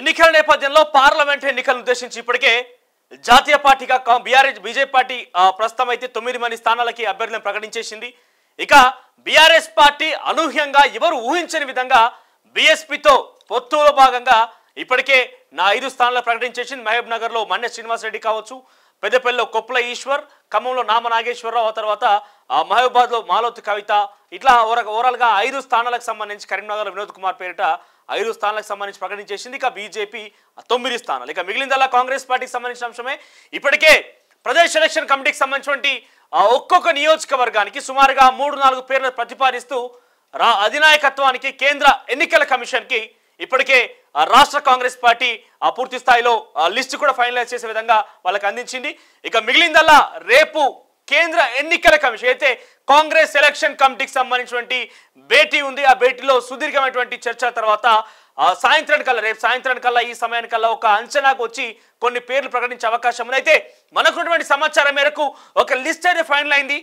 ఎన్నికల నేపథ్యంలో పార్లమెంట్ ఎన్నికలను ఉద్దేశించి ఇప్పటికే జాతీయ పార్టీగా బీజేపీ పార్టీ ప్రస్తుతం అయితే 9 మంది స్థానాలకి అభ్యర్థులను ప్రకటించేసింది. ఇక బీఆర్ఎస్ పార్టీ అనూహ్యంగా ఎవరు ఊహించని విధంగా బీఎస్పీతో పొత్తులో భాగంగా ఇప్పటికే 5 స్థానాలు ప్రకటించేసింది. మహబూబ్ నగర్లో మన్నె శ్రీనివాసరెడ్డి కావచ్చు, పెద్దపల్లిలో కొప్పుల ఈశ్వర్, ఖమ్మంలో నామ నాగేశ్వరరావు, ఆ తర్వాత మహబూబాబాద్లో మాలోతి కవిత, ఇట్లా ఓవరాల్గా 5 స్థానాలకు సంబంధించి కరీంనగర్ వినోద్ కుమార్ పేరిట 5 స్థానాలకు సంబంధించి ప్రకటించేసింది. ఇక బీజేపీ 9 స్థానాలు. ఇక మిగిలిందల్లా కాంగ్రెస్ పార్టీకి సంబంధించిన అంశమే. ఇప్పటికే ప్రదేశ్ ఎలక్షన్ కమిటీకి సంబంధించినటువంటి ఒక్కొక్క నియోజకవర్గానికి సుమారుగా 3-4 పేర్లు ప్రతిపాదిస్తూ అధినాయకత్వానికి కేంద్ర ఎన్నికల కమిషన్కి ఇప్పటికే రాష్ట్ర కాంగ్రెస్ పార్టీ పూర్తి స్థాయిలో లిస్ట్ కూడా ఫైనలైజ్ చేసే విధంగా వాళ్ళకి అందించింది. ఇక మిగిలిందల్లా రేపు కేంద్ర ఎన్నికల కమిషన్ అయితే కాంగ్రెస్ ఎలక్షన్ కమిటీకి సంబంధించినటువంటి భేటీ ఉంది. ఆ భేటీలో సుదీర్ఘమైనటువంటి చర్చల తర్వాత రేపు సాయంత్రం కల్లా ఈ సమయానికల్లా ఒక అంచనాకు వచ్చి కొన్ని పేర్లు ప్రకటించే అవకాశం ఉంది. అయితే మనకున్నటువంటి సమాచారం మేరకు ఒక లిస్ట్ అయితే ఫైనల్ అయింది.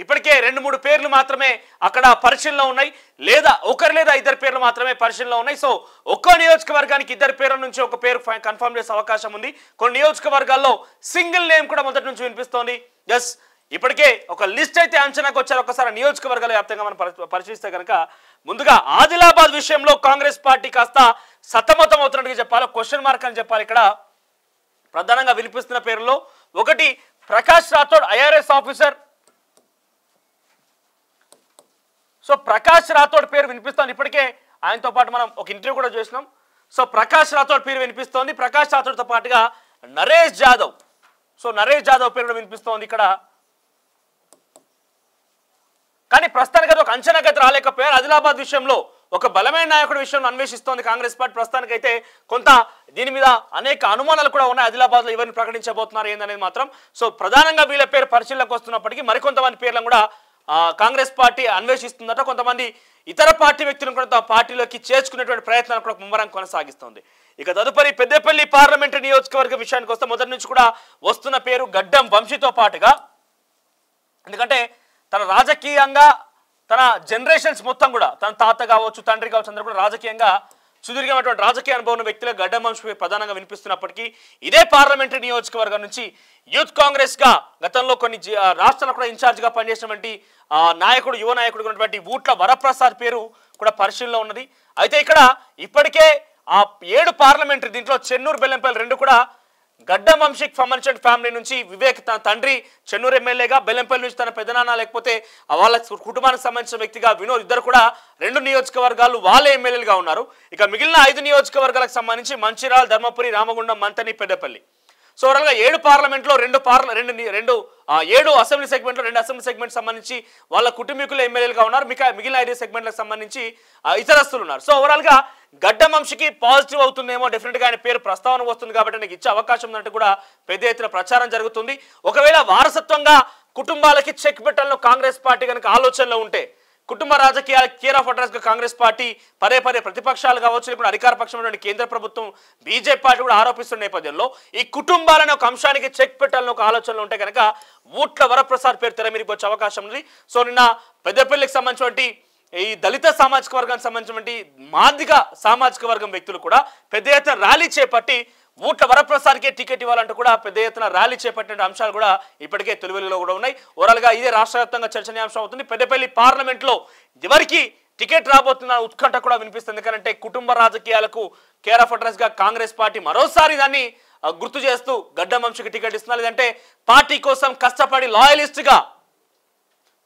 ఇప్పటికే 2-3 పేర్లు మాత్రమే అక్కడ పరిశీలనలో ఉన్నాయి, లేదా 1 లేదా 2 పేర్లు మాత్రమే పరిశీలనలో ఉన్నాయి. సో ఒక్కో నియోజకవర్గానికి 2 పేర్ల నుంచి ఒక పేరు కన్ఫర్మ్ చేసే అవకాశం ఉంది. కొన్ని నియోజకవర్గాల్లో సింగిల్ నేమ్ కూడా మొదటి నుంచి వినిపిస్తోంది. ఎస్, ఇప్పటికే ఒక లిస్ట్ అయితే అంచనాకు వచ్చారు. ఒకసారి నియోజకవర్గాల వ్యాప్తంగా మనం పరిశీలిస్తే కనుక ముందుగా ఆదిలాబాద్ విషయంలో కాంగ్రెస్ పార్టీ కాస్త సతమతం అవుతున్నట్టుగా చెప్పాలి, క్వశ్చన్ మార్క్ అని చెప్పాలి. ఇక్కడ ప్రధానంగా వినిపిస్తున్న పేర్లలో ఒకటి Prakash Rathod, IRS officer. So Prakash Rathod పేరు వినిపిస్తోంది. ఇప్పటికే ఆయనతో పాటు మనం ఒక ఇంటర్వ్యూ కూడా చేసినాం. సో ప్రకాష్ రాథోడ్ పేరు వినిపిస్తోంది. ప్రకాష్ రాథోడ్తో పాటుగా నరేష్ జాదవ్, సో నరేష్ జాదవ్ పేరు కూడా వినిపిస్తోంది ఇక్కడ. కానీ ప్రస్తుతానికి ఒక అంచనాకైతే రాలేకపోయారు. ఆదిలాబాద్ విషయంలో ఒక బలమైన నాయకుడి విషయంలో అన్వేషిస్తోంది కాంగ్రెస్ పార్టీ. ప్రస్తుతానికైతే కొంత దీని మీద అనేక అనుమానాలు కూడా ఉన్నాయి. ఆదిలాబాద్లో ఎవరిని ప్రకటించబోతున్నారు ఏందనేది మాత్రం. సో ప్రధానంగా వీళ్ళ పేరు పరిశీలనకు వస్తున్నప్పటికీ మరికొంతమంది పేర్లను కూడా కాంగ్రెస్ పార్టీ అన్వేషిస్తుందట. కొంతమంది ఇతర పార్టీ వ్యక్తులను కూడా పార్టీలోకి చేర్చుకునేటువంటి ప్రయత్నాలు కూడా ముమ్మరం కొనసాగిస్తోంది. ఇక తదుపరి పెద్దపల్లి పార్లమెంటరీ నియోజకవర్గ విషయానికి వస్తే మొదటి నుంచి కూడా వస్తున్న పేరు గడ్డం వంశీతో పాటుగా, ఎందుకంటే తన రాజకీయంగా తన జనరేషన్స్ మొత్తం కూడా తన తాత కావచ్చు, తండ్రి కావచ్చు, అందరూ కూడా రాజకీయంగా సుదీర్ఘమైనటువంటి రాజకీయ అనుభవం ఉన్న వ్యక్తులు గడ్డం వంశీ ప్రధానంగా వినిపిస్తున్నప్పటికీ ఇదే పార్లమెంటరీ నియోజకవర్గం నుంచి యూత్ కాంగ్రెస్ గా గతంలో కొన్ని రాష్ట్రాలకు కూడా ఇన్ఛార్జ్ గా పనిచేసినటువంటి నాయకుడు, యువ నాయకుడు ఉన్నటువంటి ఊట్ల వరప్రసాద్ పేరు కూడా పరిశీలనలో ఉన్నది. అయితే ఇక్కడ ఇప్పటికే 7 పార్లమెంటరీ, దీంట్లో చెన్నూరు, బెల్లంపల్లి 2 కూడా గడ్డం వంశీకి సంబంధించిన ఫ్యామిలీ నుంచి వివేక్ తన తండ్రి చెన్నూరు ఎమ్మెల్యేగా, బెల్లంపల్లి నుంచి తన పెదనాన్న లేకపోతే వాళ్ళ కుటుంబానికి సంబంధించిన వ్యక్తిగా వినోద్, ఇద్దరు కూడా 2 నియోజకవర్గాలు వాళ్ళే ఎమ్మెల్యేలుగా ఉన్నారు. ఇక మిగిలిన 5 నియోజకవర్గాలకు సంబంధించి మంచిర్యాల, ధర్మపురి, రామగుండం, మంతని, పెద్దపల్లి. సో ఓవరాల్గా 7 పార్లమెంట్లో 7 అసెంబ్లీ సెగ్మెంట్లో 2 అసెంబ్లీ సెగ్మెంట్ సంబంధించి వాళ్ళ కుటుంబీకులు ఎమ్మెల్యేలుగా ఉన్నారు. మిగిలిన 5 సెగ్మెంట్లకు సంబంధించి ఇతరస్తులు ఉన్నారు. సో ఓవరాల్గా గడ్డం వంశీకి పాజిటివ్ అవుతుందేమో, డెఫినెట్గా ఆయన పేరు ప్రస్తావన వస్తుంది కాబట్టి నాకు ఇచ్చే అవకాశం ఉన్నట్టు కూడా పెద్ద ఎత్తున ప్రచారం జరుగుతుంది. ఒకవేళ వారసత్వంగా కుటుంబాలకి చెక్ పెట్టాలని కాంగ్రెస్ పార్టీ కనుక ఆలోచనలో ఉంటే, కుటుంబ రాజకీయాల కేర్ ఆఫ్ అడ్రస్ గా కాంగ్రెస్ పార్టీ పదే ప్రతిపక్షాలు కావచ్చు, ఇప్పుడు అధికార పక్షం కేంద్ర ప్రభుత్వం బీజేపీ పార్టీ కూడా ఆరోపిస్తున్న నేపథ్యంలో ఈ కుటుంబాలను ఒక అంశానికి చెక్ పెట్టాలని ఒక ఆలోచనలో ఉంటే కనుక ఊట్ల వరప్రసాద్ పేరు తెర మీదకి వచ్చే అవకాశం ఉంది. సో నిన్న పెద్దపల్లికి సంబంధించినటువంటి ఈ దళిత సామాజిక వర్గానికి సంబంధించినటువంటి మాదిగ సామాజిక వర్గం వ్యక్తులు కూడా పెద్ద ఎత్తున ర్యాలీ చేపట్టి ఊట్ల వరప్రసాద్కే టికెట్ ఇవ్వాలంటూ కూడా పెద్ద ఎత్తున ర్యాలీ చేపట్టిన అంశాలు కూడా ఇప్పటికే తొలివెలుగులో కూడా ఉన్నాయి. ఓవరాల్గా ఇదే రాష్ట్ర వ్యాప్తంగా చర్చనీయాంశం అవుతుంది. పెద్దపల్లి పార్లమెంట్లో ఎవరికి టికెట్ రాబోతున్న ఉత్కంఠ కూడా వినిపిస్తుంది. ఎందుకంటే కుటుంబ రాజకీయాలకు కేర్ ఆఫ్ అడ్రస్ గా కాంగ్రెస్ పార్టీ మరోసారి దాన్ని గుర్తు చేస్తూ గడ్డం వంశీకి టికెట్ ఇస్తున్నారు. లేదంటే పార్టీ కోసం కష్టపడి లాయలిస్ట్ గా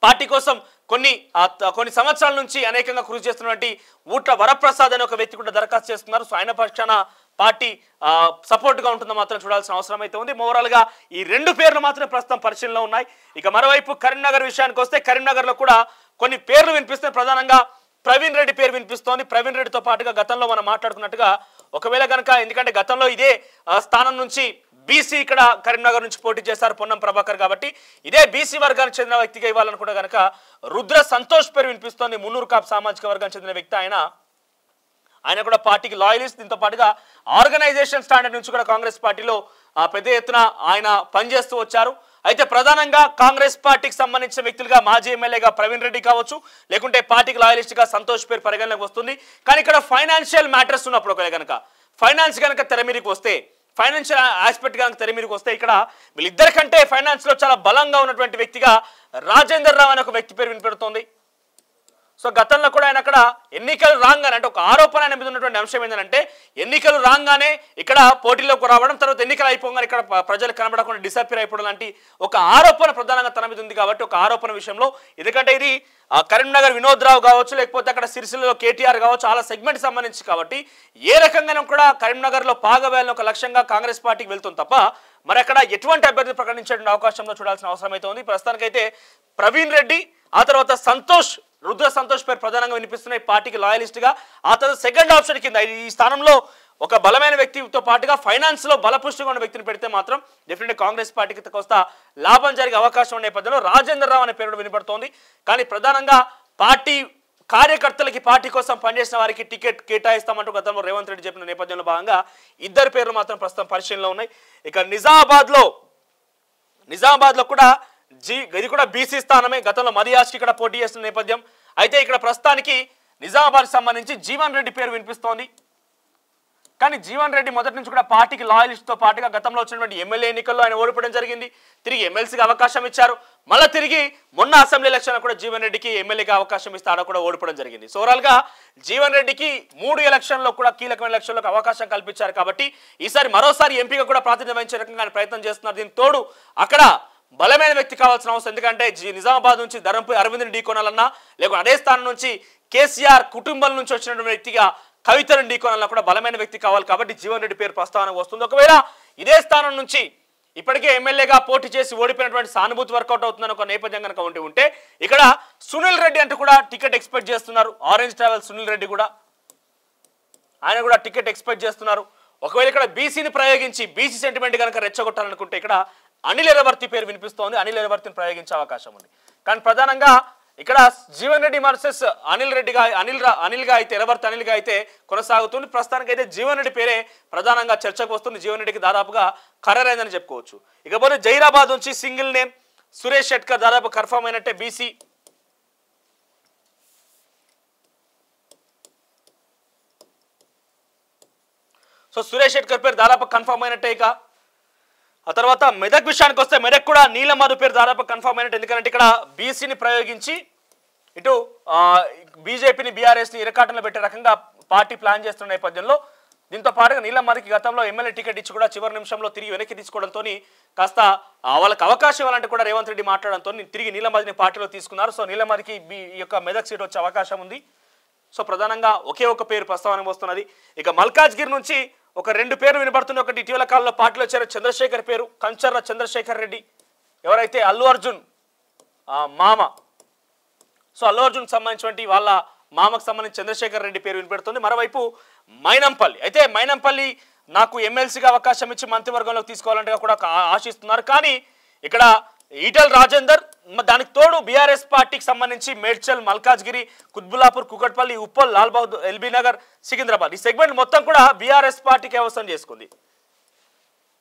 పార్టీ కోసం కొన్ని సంవత్సరాల నుంచి అనేకంగా కృషి చేస్తున్నటువంటి ఊట్ల వరప్రసాద్ అనే ఒక వ్యక్తి కూడా దరఖాస్తు చేస్తున్నారు. సో ఆయన పక్షాన పార్టీ సపోర్ట్ గా ఉంటుందో మాత్రం చూడాల్సిన అవసరం అయితే ఉంది. ఓవరాల్ గా ఈ 2 పేర్లు మాత్రమే ప్రస్తుతం పరిశీలనలో ఉన్నాయి. ఇక మరోవైపు కరీంనగర్ విషయానికి వస్తే కరీంనగర్ లో కూడా కొన్ని పేర్లు వినిపిస్తున్నాయి. ప్రధానంగా ప్రవీణ్ రెడ్డి పేరు వినిపిస్తోంది. ప్రవీణ్ రెడ్డితో పాటుగా గతంలో మనం మాట్లాడుకున్నట్టుగా ఒకవేళ కనుక, ఎందుకంటే గతంలో ఇదే స్థానం నుంచి బీసీ ఇక్కడ కరీంనగర్ నుంచి పోటీ చేశారు పొన్నం ప్రభాకర్, కాబట్టి ఇదే బీసీ వర్గానికి చెందిన వ్యక్తిగా ఇవ్వాలనుకుంటే కనుక రుద్ర సంతోష్ పేరు వినిపిస్తోంది. మున్నూరు కాపు సామాజిక వర్గానికి చెందిన వ్యక్తి ఆయన కూడా పార్టీకి లాయలిస్ట్. దీంతో పాటుగా ఆర్గనైజేషన్ స్టాండర్డ్ నుంచి కూడా కాంగ్రెస్ పార్టీలో పెద్ద ఎత్తున ఆయన పనిచేస్తూ వచ్చారు. అయితే ప్రధానంగా కాంగ్రెస్ పార్టీకి సంబంధించిన వ్యక్తులుగా మాజీ ఎమ్మెల్యేగా ప్రవీణ్ రెడ్డి కావచ్చు, లేకుంటే పార్టీకి లాయలిస్ట్ గా సంతోష్ పేరు పరిగణలోకి వస్తుంది. కానీ ఇక్కడ ఫైనాన్షియల్ మ్యాటర్స్ ఉన్నప్పుడు ఒకవేళ కనుక ఫైనాన్స్ కనుక తెర మీదకి వస్తే, ఫైనాన్షియల్ ఆస్పెక్ట్ కనుక తెర మీదకి వస్తే ఇక్కడ వీళ్ళిద్దరికంటే ఫైనాన్స్ లో చాలా బలంగా ఉన్నటువంటి వ్యక్తిగా రాజేందర్ రావు అనే ఒక వ్యక్తి పేరు వినిపెడుతోంది. సో గతంలో కూడా ఆయన అక్కడ ఎన్నికలు రాగానే, అంటే ఒక ఆరోపణ ఆయన మీద ఉన్నటువంటి అంశం ఏంటంటే ఎన్నికలు రాగానే ఇక్కడ పోటీలోకి రావడం, తర్వాత ఎన్నికలు అయిపోగానే ఇక్కడ ప్రజలు కనబడకుండా డిసప్పియర్ అయిపోవడం లాంటి ఒక ఆరోపణ ప్రధానంగా తన మీద ఉంది. కాబట్టి ఒక ఆరోపణ విషయంలో, ఎందుకంటే ఇది కరీంనగర్ వినోద్ రావు కావచ్చు, లేకపోతే అక్కడ సిరిసిల్లలో కేటీఆర్ కావచ్చు, చాలా సెగ్మెంట్ సంబంధించి కాబట్టి ఏ రకంగానూ కూడా కరీంనగర్లో పాగవేయాలని ఒక లక్ష్యంగా కాంగ్రెస్ పార్టీకి వెళ్తుంది తప్ప మరి అక్కడ ఎటువంటి అభ్యర్థి ప్రకటించే అవకాశంలో చూడాల్సిన అవసరం అయితే ఉంది. ప్రస్తుతానికైతే ప్రవీణ్ రెడ్డి, ఆ తర్వాత సంతోష్, రుద్ర సంతోష్ పేరు ప్రధానంగా వినిపిస్తున్నాయి పార్టీకి లాయలిస్ట్ గా. ఆ తర్వాత సెకండ్ ఆప్షన్ కింద ఈ స్థానంలో ఒక బలమైన వ్యక్తితో పాటుగా ఫైనాన్స్ లో బలపుష్టిగా ఉన్న వ్యక్తిని పెడితే మాత్రం డెఫినెట్ కాంగ్రెస్ పార్టీకి కొంత లాభం జరిగే అవకాశం ఉన్న నేపథ్యంలో రాజేందర్ రావు అనే పేరు వినపడుతోంది. కానీ ప్రధానంగా పార్టీ కార్యకర్తలకి, పార్టీ కోసం పనిచేసిన వారికి టికెట్ కేటాయిస్తామంటూ గతంలో రేవంత్ రెడ్డి చెప్పిన నేపథ్యంలో భాగంగా ఇద్దరు పేర్లు మాత్రం ప్రస్తుతం పరిశీలనలో ఉన్నాయి. ఇక నిజామాబాద్ లో కూడా ఇది కూడా బీసీ స్థానమే. గతంలో మరియాస్కి ఇక్కడ పోటీ చేస్తున్న నేపథ్యం. అయితే ఇక్కడ ప్రస్తుతానికి నిజామాబాద్కి సంబంధించి జీవన్ రెడ్డి పేరు వినిపిస్తోంది. కానీ జీవన్ రెడ్డి మొదటి నుంచి కూడా పార్టీకి లాయలిస్ట్తో పాటుగా గతంలో వచ్చినటువంటి ఎమ్మెల్యే ఎన్నికల్లో ఆయన ఓడిపోవడం జరిగింది. తిరిగి ఎమ్మెల్సీకి అవకాశం ఇచ్చారు. మళ్ళీ తిరిగి మొన్న అసెంబ్లీ ఎలక్షన్లో కూడా జీవన్ రెడ్డికి ఎమ్మెల్యేగా అవకాశం ఇస్తే ఆడ కూడా ఓడిపోవడం జరిగింది. సో ఓవరాల్గా జీవన్ రెడ్డికి 3 ఎలక్షన్లో కూడా కీలకమైన ఎలక్షన్లకు అవకాశం కల్పించారు. కాబట్టి ఈసారి మరోసారి ఎంపీగా కూడా ప్రాతినిధ్యం వహించే రకంగా ఆయన ప్రయత్నం చేస్తున్నారు. దీనికి తోడు అక్కడ బలమైన వ్యక్తి కావాల్సిన అవసరం, ఎందుకంటే నిజామాబాద్ నుంచి ధరంపై అరవింద్ని ఢీకొనాలన్నా, లేకపోతే అదే స్థానం నుంచి కేసీఆర్ కుటుంబం నుంచి వచ్చినటువంటి వ్యక్తిగా కవితను ఢీకొనాలన్నా కూడా బలమైన వ్యక్తి కావాలి. కాబట్టి జీవన్ రెడ్డి పేరు ప్రస్తావనకు వస్తుంది. ఒకవేళ ఇదే స్థానం నుంచి ఇప్పటికే ఎమ్మెల్యేగా పోటీ చేసి ఓడిపోయినటువంటి సానుభూతి వర్కౌట్ అవుతుందని ఒక నేపథ్యం కనుక ఉంటే ఇక్కడ సునీల్ రెడ్డి అంటూ కూడా టికెట్ ఎక్స్పెక్ట్ చేస్తున్నారు. ఆరెంజ్ ట్రావెల్ సునీల్ రెడ్డి కూడా, ఆయన కూడా టికెట్ ఎక్స్పెక్ట్ చేస్తున్నారు. ఒకవేళ ఇక్కడ బీసీని ప్రయోగించి బీసీ సెంటిమెంట్ కనుక రెచ్చగొట్టాలనుకుంటే ఇక్కడ అనిల్ ఎరవర్తి పేరు వినిపిస్తోంది. అనిల్ ఎరవర్తిని ప్రయోగించే అవకాశం ఉంది. కానీ ప్రధానంగా ఇక్కడ జీవన్ రెడ్డి వర్సెస్ అనిల్గా అయితే ఎరవర్తి అనిల్గా అయితే కొనసాగుతుంది. ప్రస్తుతానికి అయితే జీవన్ రెడ్డి పేరే ప్రధానంగా చర్చకు వస్తుంది. జీవన్ రెడ్డికి దాదాపుగా ఖరారైందని చెప్పుకోవచ్చు. ఇకపోతే జైరాబాద్ నుంచి సింగిల్ నేమ్ సురేష్ షెట్కర్ దాదాపు కన్ఫర్మ్ అయినట్టే బీసీ. సో సురేష్ షెట్కర్ పేరు దాదాపు కన్ఫర్మ్ అయినట్టే. ఇక ఆ తర్వాత మెదక్ విషయానికి వస్తే మెదక్ కూడా నీలమధు పేరు దాదాపు కన్ఫర్మ్ అయినట్టు. ఎందుకంటే ఇక్కడ బీసీని ప్రయోగించి ఇటు బీజేపీని బీఆర్ఎస్ని ఇరకాటంలో పెట్టే రకంగా పార్టీ ప్లాన్ చేస్తున్న నేపథ్యంలో దీంతో పాటుగా నీలమధుకి గతంలో ఎమ్మెల్యే టికెట్ ఇచ్చి కూడా చివరి నిమిషంలో తిరిగి వెనక్కి తీసుకోవడంతో కాస్త వాళ్ళకి అవకాశం ఇవ్వాలంటే కూడా రేవంత్ రెడ్డి మాట్లాడడంతో తిరిగి నీలమధుని పార్టీలో తీసుకున్నారు. సో నీలమధుకి ఈ యొక్క మెదక్ సీట్ వచ్చే అవకాశం ఉంది. సో ప్రధానంగా ఒకే ఒక పేరు ప్రస్తావన వస్తున్నది. ఇక మల్కాజ్గిరి నుంచి ఒక 2 పేర్లు వినబడుతుంది. ఒకటి ఇటీవల కాలంలో పార్టీలో చేరే చంద్రశేఖర్ పేరు, కంచర్ల చంద్రశేఖర్ రెడ్డి, ఎవరైతే అల్లు అర్జున్ మామ. సో అల్లు అర్జున్కి సంబంధించినటువంటి వాళ్ళ మామకు సంబంధించి చంద్రశేఖర్ రెడ్డి పేరు వినిపెడుతుంది. మరోవైపు మైనంపల్లి, అయితే మైనంపల్లి నాకు ఎమ్మెల్సీగా అవకాశం ఇచ్చి మంత్రివర్గంలోకి తీసుకోవాలంటే కూడా ఆశిస్తున్నారు. కానీ ఇక్కడ ఈటెల రాజేందర్, దానికి తోడు బీఆర్ఎస్ పార్టీకి సంబంధించి మేడ్చల్, మల్కాజ్గిరి, కుత్బుల్లాపూర్, కుకట్పల్లి, ఉప్పల్, లాల్బాగ్, ఎల్బీ నగర్, సికింద్రాబాద్ ఈ సెగ్మెంట్ మొత్తం కూడా బీఆర్ఎస్ పార్టీకి కైవసం చేసుకుంది.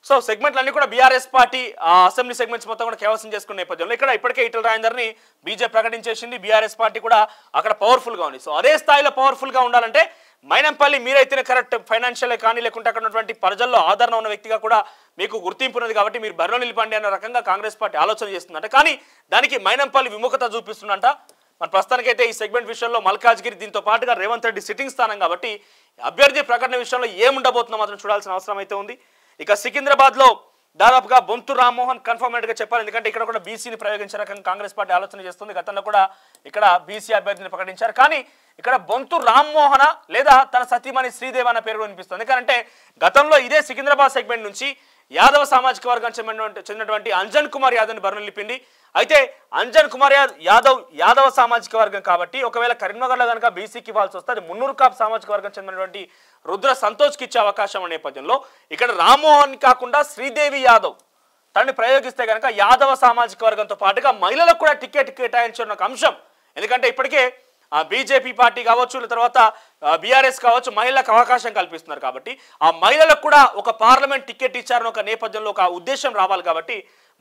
సో సెగ్మెంట్లన్నీ కూడా బీఆర్ఎస్ పార్టీ అసెంబ్లీ సెగ్మెంట్స్ మొత్తం కూడా కైవసం చేసుకున్న నేపథ్యంలో ఇక్కడ ఇప్పటికే ఈటెల రాజేందర్ని బీజేపీ ప్రకటించేసింది. బీఆర్ఎస్ పార్టీ కూడా అక్కడ పవర్ఫుల్గా ఉంది. సో అదే స్థాయిలో పవర్ఫుల్గా ఉండాలంటే మైనంపల్లి మీరైతేనే కరెక్ట్ ఫైనాన్షియల్ కానీ, లేకుంటే అక్కడ ఉన్నటువంటి ప్రజల్లో ఆదరణ ఉన్న వ్యక్తిగా కూడా మీకు గుర్తింపు ఉన్నది కాబట్టి మీరు బరిలో నిలపండి అన్న రకంగా కాంగ్రెస్ పార్టీ ఆలోచన చేస్తుందంట. కానీ దానికి మైనంపల్లి విముఖత చూపిస్తుందంట. మన ప్రస్తుతానికైతే ఈ సెగ్మెంట్ విషయంలో మల్కాజ్గిరి, దీంతో పాటుగా రేవంత్ రెడ్డి సిట్టింగ్ స్థానం కాబట్టి అభ్యర్థి ప్రకటన విషయంలో ఏముండబోతుందో మాత్రం చూడాల్సిన అవసరం అయితే ఉంది. ఇక సికింద్రాబాద్లో దాదాపుగా బొంతు రామ్మోహన్ కన్ఫర్మేట్గా చెప్పాలి. ఎందుకంటే ఇక్కడ కూడా బీసీని ప్రయోగించే రకంగా కాంగ్రెస్ పార్టీ ఆలోచన చేస్తుంది. గతంలో కూడా ఇక్కడ బీసీ అభ్యర్థిని ప్రకటించారు. కానీ ఇక్కడ బొంతు రామ్మోహన లేదా తన సతీమణి శ్రీదేవి అన్న పేరు వినిపిస్తుంది. ఎందుకంటే గతంలో ఇదే సికింద్రాబాద్ సెగ్మెంట్ నుంచి యాదవ సామాజిక వర్గం చెందినటువంటి అంజన్ కుమార్ యాదవ్ని బరిలో నిలిపింది. అయితే అంజన్ కుమార్ యాదవ సామాజిక వర్గం కాబట్టి ఒకవేళ కరీంనగర్లో కనుక బీసీకి ఇవ్వాల్సి వస్తే అది మున్నూరు కాపు సామాజిక వర్గం చెందినటువంటి రుద్ర సంతోష్కి ఇచ్చే అవకాశం ఉన్న నేపథ్యంలో ఇక్కడ రామ్మోహన్ కాకుండా శ్రీదేవి యాదవ్ తనని ప్రయోగిస్తే కనుక యాదవ సామాజిక వర్గంతో పాటుగా మహిళలకు కూడా టికెట్ కేటాయించిన ఒక అంశం. ఎందుకంటే ఇప్పటికే బీజేపీ పార్టీ కావచ్చు, తర్వాత బీఆర్ఎస్ కావచ్చు, మహిళలకు అవకాశం కల్పిస్తున్నారు. కాబట్టి ఆ మహిళలకు కూడా ఒక పార్లమెంట్ టికెట్ ఇచ్చారని ఒక నేపథ్యంలో ఒక ఉద్దేశం రావాలి. కాబట్టి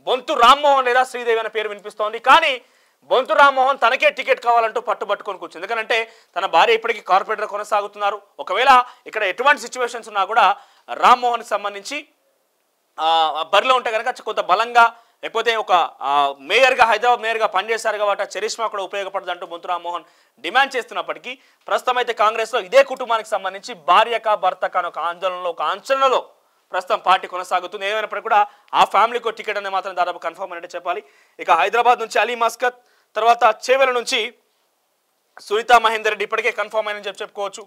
బొంతు రామ్మోహన్ లేదా శ్రీదేవి అనే పేరు వినిపిస్తోంది. కానీ బొంతు రామ్మోహన్ తనకే టికెట్ కావాలంటూ పట్టుబట్టుకొని కూర్చుంది. ఎందుకంటే తన భార్య ఇప్పటికీ కార్పొరేటర్ కొనసాగుతున్నారు. ఒకవేళ ఇక్కడ ఎటువంటి సిచ్యువేషన్స్ ఉన్నా కూడా రామ్మోహన్కి సంబంధించి బరిలో ఉంటే కనుక కొంత బలంగా, లేకపోతే ఒక మేయర్గా, హైదరాబాద్ మేయర్గా పనిచేశారు కాబట్టి చరిష్మా కూడా ఉపయోగపడదంటూ బొంతు రామ్మోహన్ డిమాండ్ చేస్తున్నప్పటికీ ప్రస్తుతం అయితే కాంగ్రెస్లో ఇదే కుటుంబానికి సంబంధించి భార్యక భర్తక ఒక ఆందోళనలో, ఒక అంచనలో ప్రస్తుతం పార్టీ కొనసాగుతుంది. ఏమైనప్పటికీ కూడా ఆ ఫ్యామిలీకి టికెట్ అనేది మాత్రం దాదాపు కన్ఫర్మ్ అనేది చెప్పాలి. ఇక హైదరాబాద్ నుంచి అలీ మస్కత్, తర్వాత చేవెల నుంచి సునీతా మహేందర్ రెడ్డి ఇప్పటికే కన్ఫర్మ్ అయినని చెప్పుకోవచ్చు.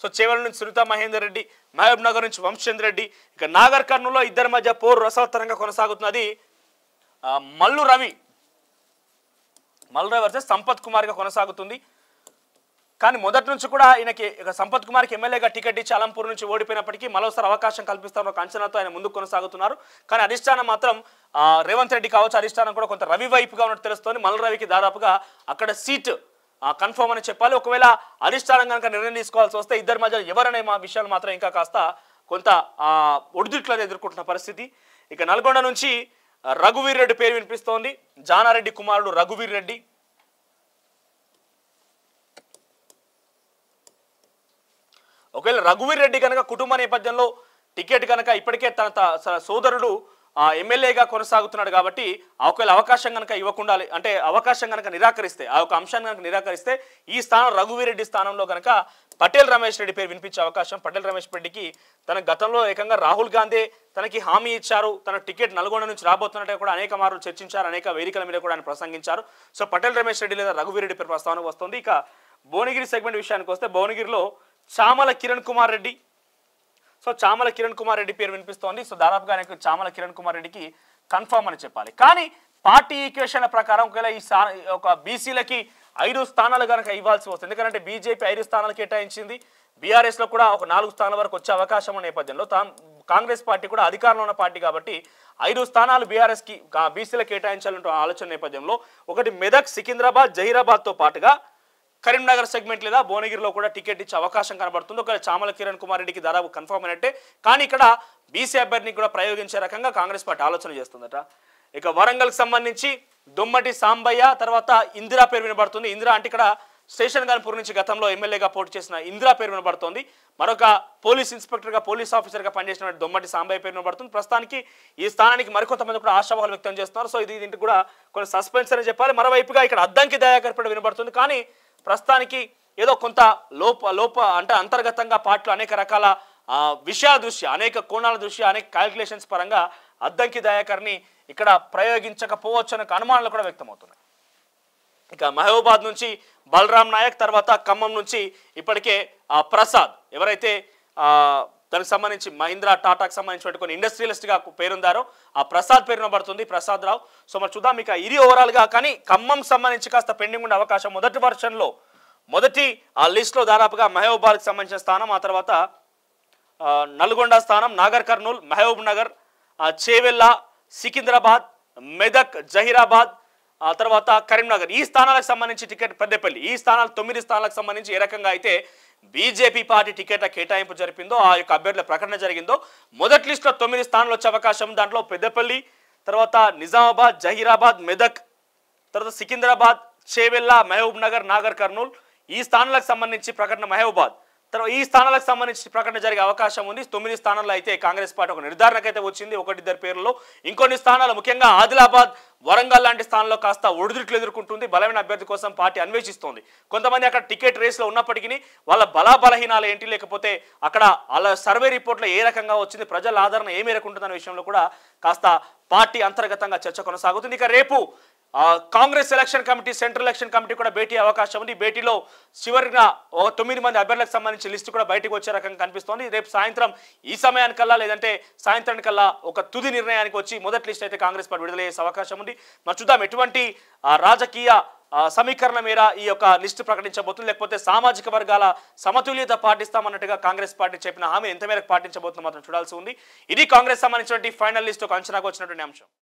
సో చేవెల నుంచి సునీతా మహేందర్ రెడ్డి, మహబూబ్ నగర్ నుంచి వంశచంద్ర రెడ్డి, ఇక నాగర్ కర్నూలులో ఇద్దరి మధ్య పోరు రసవత్తరంగా కొనసాగుతున్నది. మల్లు రవి వర్సెస్ సంపత్ కుమార్గా కొనసాగుతుంది. కానీ మొదటి నుంచి కూడా ఈయనకి సంపత్ కుమార్కి ఎమ్మెల్యేగా టికెట్ ఇచ్చి అలంపూర్ నుంచి ఓడిపోయినప్పటికీ మరోసారి అవకాశం కల్పిస్తారన్న ఒక అంచనాతో ఆయన ముందుకు కొనసాగుతున్నారు. కానీ అధిష్టానం మాత్రం రేవంత్ రెడ్డి కావచ్చు, అధిష్టానం కూడా కొంత రవి వైపుగా ఉన్నట్టు తెలుస్తోంది. మల్లు రవికి దాదాపుగా అక్కడ సీట్ కన్ఫర్మ్ అని చెప్పాలి. ఒకవేళ అధిష్టానం కనుక నిర్ణయం తీసుకోవాల్సి వస్తే ఇద్దరి మధ్య ఎవరనే మా విషయాలు మాత్రం ఇంకా కాస్త కొంత ఒడిదుట్లను ఎదుర్కొంటున్న పరిస్థితి. ఇక నల్గొండ నుంచి రఘువీర్ రెడ్డి పేరు వినిపిస్తోంది. జానారెడ్డి కుమారుడు రఘువీర్ రెడ్డి. ఒకవేళ రఘువీర్ రెడ్డి కనుక కుటుంబ నేపథ్యంలో టికెట్ కనుక ఇప్పటికే తన సోదరుడు ఎమ్మెల్యేగా కొనసాగుతున్నాడు కాబట్టి ఒకవేళ అవకాశం కనుక ఇవ్వకుండా, అంటే అవకాశం కనుక నిరాకరిస్తే, ఆ యొక్క అంశాన్ని కనుక నిరాకరిస్తే ఈ స్థానం రఘువీర్ రెడ్డి స్థానంలో కనుక పటేల్ రమేష్ రెడ్డి పేరు వినిపించే అవకాశం. పటేల్ రమేష్ రెడ్డికి తన గతంలో ఏకంగా రాహుల్ గాంధీ తనకి హామీ ఇచ్చారు, తన టికెట్ నల్గొండ నుంచి రాబోతున్నట్టు కూడా అనేక మార్లు చర్చించారు, అనేక వేదికల మీద కూడా ఆయన ప్రసంగించారు. సో పటేల్ రమేష్ రెడ్డి లేదా రఘువీర్ రెడ్డి పేరు ప్రస్తావనకు వస్తుంది. ఇక భువనగిరి సెగ్మెంట్ విషయానికి వస్తే భువనగిరిలో చామల కిరణ్ కుమార్ రెడ్డి. సో చామల కిరణ్ కుమార్ రెడ్డి పేరు వినిపిస్తోంది. సో దాదాపుగా ఆయనకు చామల కిరణ్ కుమార్ రెడ్డికి కన్ఫర్మ్ అని చెప్పాలి. కానీ పార్టీ ఈక్వేషన్ల ప్రకారం ఒకవేళ ఈ ఒక బీసీలకి 5 స్థానాలు కనుక ఇవ్వాల్సి వస్తుంది. ఎందుకంటే బీజేపీ 5 స్థానాలు కేటాయించింది, బీఆర్ఎస్లో కూడా ఒక 4 స్థానాల వరకు వచ్చే అవకాశం ఉన్న నేపథ్యంలో కాంగ్రెస్ పార్టీ కూడా అధికారంలో ఉన్న పార్టీ కాబట్టి 5 స్థానాలు బీఆర్ఎస్కి బీసీలకు కేటాయించాలంటూ ఆలోచన నేపథ్యంలో ఒకటి మెదక్, సికింద్రాబాద్, జహీరాబాద్తో పాటుగా కరీంనగర్ సెగ్మెంట్ లేదా భువనగిరిలో కూడా టికెట్ ఇచ్చే అవకాశం కనబడుతుంది. ఒకవేళ చామల కిరణ్ కుమార్ రెడ్డికి దాదాపు కన్ఫర్మ్ అయినట్టే. కానీ ఇక్కడ బీసీ అభ్యర్థిని కూడా ప్రయోగించే రకంగా కాంగ్రెస్ పార్టీ ఆలోచన చేస్తుందట. ఇక వరంగల్కి సంబంధించి దొమ్మటి సాంబయ్య, తర్వాత ఇందిరా పేరు వినబడుతుంది. ఇందిరా అంటే ఇక్కడ స్టేషన్ గన్పూర్ నుంచి గతంలో ఎమ్మెల్యేగా పోటీ చేసిన ఇందిరా పేరు వినబడుతోంది. మరొక పోలీస్ ఇన్స్పెక్టర్గా, పోలీస్ ఆఫీసర్గా పనిచేసిన దొమ్మటి సాంబయ్య పేరు వినబడుతుంది. ప్రస్తుతానికి ఈ స్థానానికి మరికొంతమంది కూడా ఆశాభావాలు వ్యక్తం చేస్తున్నారు. సో దీనికి కూడా కొన్ని సస్పెన్స్ అని చెప్పాలి. మరోవైపుగా ఇక్కడ అద్దంకి దయాకర్ పేరు వినబడుతుంది. కానీ ప్రస్తుతానికి ఏదో కొంత అంటే అంతర్గతంగా పార్టీలో అనేక రకాల విషయాల దృష్ట్యా, అనేక కోణాల దృష్ట్యా, అనేక క్యాల్కులేషన్స్ పరంగా అద్దంకి దయాకర్ని ఇక్కడ ప్రయోగించకపోవచ్చు అనే అనుమానాలు కూడా వ్యక్తమవుతున్నాయి. ఇక మహబూబాద్ నుంచి బలరాం నాయక్, తర్వాత ఖమ్మం నుంచి ఇప్పటికే ప్రసాద్, ఎవరైతే దానికి సంబంధించి మహీంద్రా టాటాకు సంబంధించి కొన్ని ఇండస్ట్రియలిస్ట్గా పేరుందారో ఆ ప్రసాద్ పేరున పడుతుంది, ప్రసాద్ రావు. సో మరి చూద్దాం ఇక ఇది ఓవరాల్గా. కానీ ఖమ్మం సంబంధించి కాస్త పెండింగ్ ఉండే అవకాశం. మొదటి వర్షన్లో మొదటి ఆ లిస్ట్లో దాదాపుగా మహబూబాద్కి సంబంధించిన స్థానం, ఆ తర్వాత నల్గొండ స్థానం, నాగర్ కర్నూల్, మహబూబ్ నగర్, చేవెళ్ళ, సికింద్రాబాద్, మెదక్, జహీరాబాద్, ఆ తర్వాత కరీంనగర్, ఈ స్థానాలకు సంబంధించి టికెట్ పెద్దపల్లి, ఈ స్థానాలు 9 స్థానాలకు సంబంధించి ఏ రకంగా అయితే బీజేపీ పార్టీ టికెట్ల కేటాయింపు జరిపిందో, ఆ యొక్క అభ్యర్థుల ప్రకటన జరిగిందో, మొదటి లిస్టులో 9 స్థానాలు వచ్చే అవకాశం. దాంట్లో పెద్దపల్లి, తర్వాత నిజామాబాద్, జహీరాబాద్, మెదక్, తర్వాత సికింద్రాబాద్, చేవెళ్ళ, మహబూబ్ నగర్, నాగర్ కర్నూల్, ఈ స్థానాలకు సంబంధించి ప్రకటన మహబూబాద్, తర్వాత ఈ స్థానాలకు సంబంధించి ప్రకటన జరిగే అవకాశం ఉంది. 9 స్థానాల్లో అయితే కాంగ్రెస్ పార్టీ ఒక నిర్ధారణకైతే వచ్చింది, 1-2 పేర్లలో. ఇంకొన్ని స్థానాలు ముఖ్యంగా ఆదిలాబాద్, వరంగల్ లాంటి స్థానాల్లో కాస్త ఒడిదుడుకులు ఎదుర్కొంటుంది. బలమైన అభ్యర్థి కోసం పార్టీ అన్వేషిస్తోంది. కొంతమంది అక్కడ టికెట్ రేస్లో ఉన్నప్పటికీ వాళ్ళ బలహీనాలు ఏంటి, లేకపోతే అక్కడ వాళ్ళ సర్వే రిపోర్ట్లో ఏ రకంగా వచ్చింది, ప్రజల ఆదరణ ఏ మేరకు ఉంటుందనే విషయంలో కూడా కాస్త పార్టీ అంతర్గతంగా చర్చ కొనసాగుతుంది. ఇక రేపు Congress election committee, central election committee కూడా భేటీ అవకాశం ఉంది. భేటీలో చివరిగా 9 మంది అభ్యర్థులకు సంబంధించి లిస్టు కూడా బయటకు వచ్చే రకంగా కనిపిస్తోంది. రేపు సాయంత్రం ఈ సమయానికల్లా, లేదంటే సాయంత్రానికల్లా ఒక తుది నిర్ణయానికి వచ్చి మొదటి లిస్ట్ అయితే కాంగ్రెస్ పార్టీ విడుదల చేసే అవకాశం ఉంది. మరి చూద్దాం ఎటువంటి రాజకీయ సమీకరణ మేర ఈ యొక్క లిస్టు ప్రకటించబోతుంది, లేకపోతే సామాజిక వర్గాల సమతుల్యత పాటిస్తామన్నట్టుగా కాంగ్రెస్ పార్టీ చెప్పిన హామీ ఎంత మేరకు పాటించబోతుందో మాత్రం చూడాల్సి ఉంది. ఇది కాంగ్రెస్ సంబంధించినటువంటి ఫైనల్ లిస్టు అంచనాకు వచ్చినటువంటి అంశం.